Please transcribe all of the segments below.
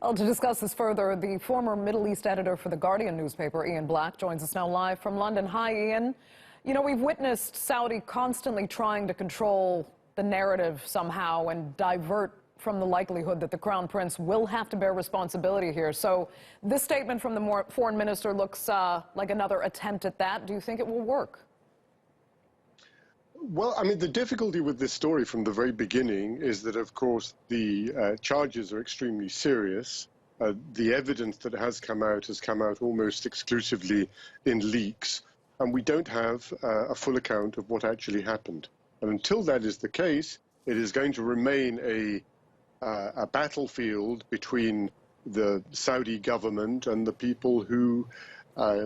Well, to discuss this further, the former Middle East editor for The Guardian newspaper, Ian Black, joins us now live from London. Hi, Ian. You know, we've witnessed Saudi constantly trying to control the narrative somehow and divert from the likelihood that the Crown Prince will have to bear responsibility here. So this statement from the foreign minister looks like another attempt at that. Do you think it will work? Well, I mean, the difficulty with this story from the very beginning is that, of course, the charges are extremely serious. The evidence that has come out almost exclusively in leaks, and we don't have a full account of what actually happened. And until that is the case, it is going to remain a battlefield between the Saudi government and the people who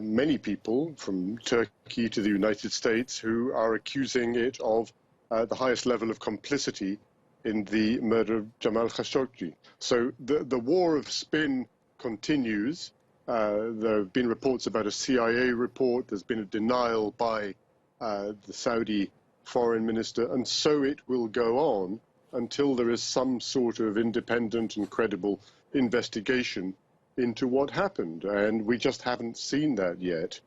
many people from Turkey to the United States who are accusing it of the highest level of complicity in the murder of Jamal Khashoggi. So the war of spin continues. There have been reports about a CIA report. There's been a denial by the Saudi foreign minister, and so it will go on until there is some sort of independent and credible investigation into what happened, and we just haven't seen that yet.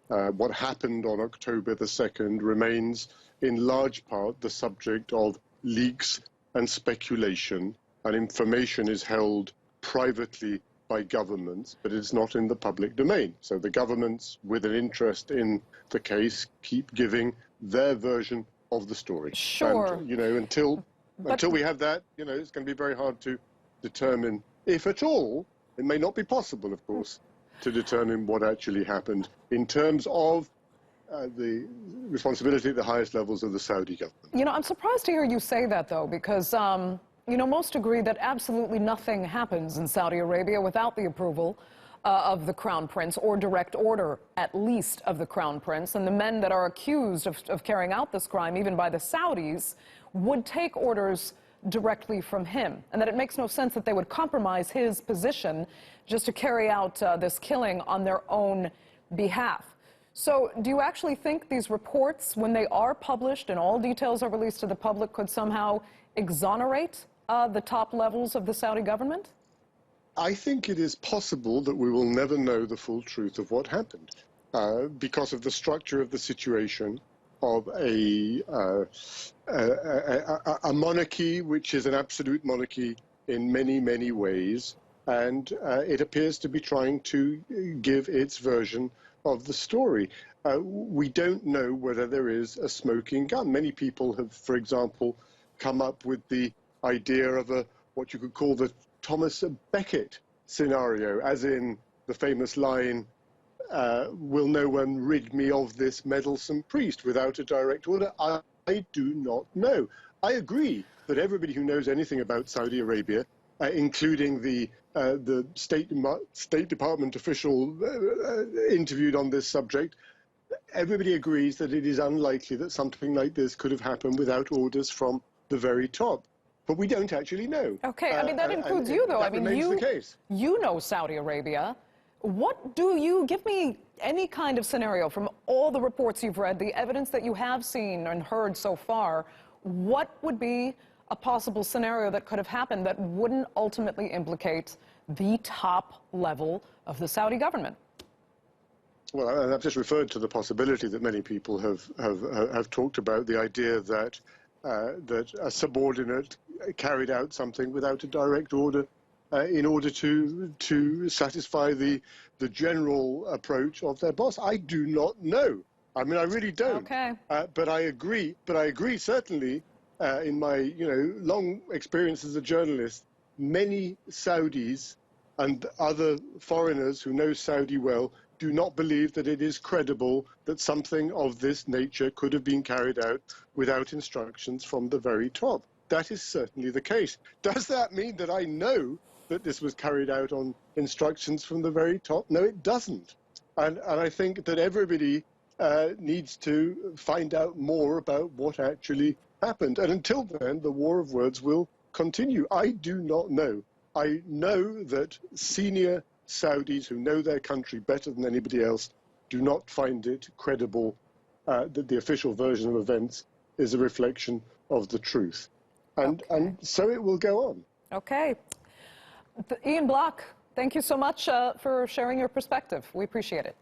What happened on October the 2nd remains in large part the subject of leaks and speculation, and information is held privately by governments, but it's not in the public domain. So the governments with an interest in the case keep giving their version of the story. Sure. And, you know, until we have that, you know, it's going to be very hard to determine, if at all. It may not be possible, of course, to determine what actually happened in terms of the responsibility at the highest levels of the Saudi government. You know, I'm surprised to hear you say that, though, because, you know, most agree that absolutely nothing happens in Saudi Arabia without the approval of the Crown Prince, or direct order, at least, of the Crown Prince. And the men that are accused of carrying out this crime, even by the Saudis, would take orders directly from him, and that it makes no sense that they would compromise his position just to carry out this killing on their own behalf. So do you actually think these reports, when they are published and all details are released to the public, could somehow exonerate the top levels of the Saudi government? I think it is possible that we will never know the full truth of what happened because of the structure of the situation of a monarchy which is an absolute monarchy in many, many ways, and it appears to be trying to give its version of the story. We don't know whether there is a smoking gun. Many people have, for example, come up with the idea of what you could call the Thomas Becket scenario, as in the famous line, will no one rid me of this meddlesome priest without a direct order? I do not know. I agree that everybody who knows anything about Saudi Arabia, including the State Department official interviewed on this subject, everybody agrees that it is unlikely that something like this could have happened without orders from the very top. But we don't actually know. Okay, I mean, that includes you, though. I mean, you know Saudi Arabia. Give me any kind of scenario from all the reports you've read, the evidence that you have seen and heard so far, what would be a possible scenario that could have happened that wouldn't ultimately implicate the top level of the Saudi government? Well, I've just referred to the possibility that many people have talked about, the idea that that a subordinate carried out something without a direct order in order to satisfy the general approach of their boss. I do not know. I mean, I really don't. Okay. But I agree. But I agree certainly in my long experience as a journalist. Many Saudis and other foreigners who know Saudi well do not believe that it is credible that something of this nature could have been carried out without instructions from the very top. That is certainly the case. Does that mean that I know that this was carried out on instructions from the very top? No, it doesn't. And I think that everybody needs to find out more about what actually happened. And until then, the war of words will continue. I do not know. I know that senior Saudis who know their country better than anybody else do not find it credible that the official version of events is a reflection of the truth. And so it will go on. Okay. Ian Block, thank you so much for sharing your perspective. We appreciate it.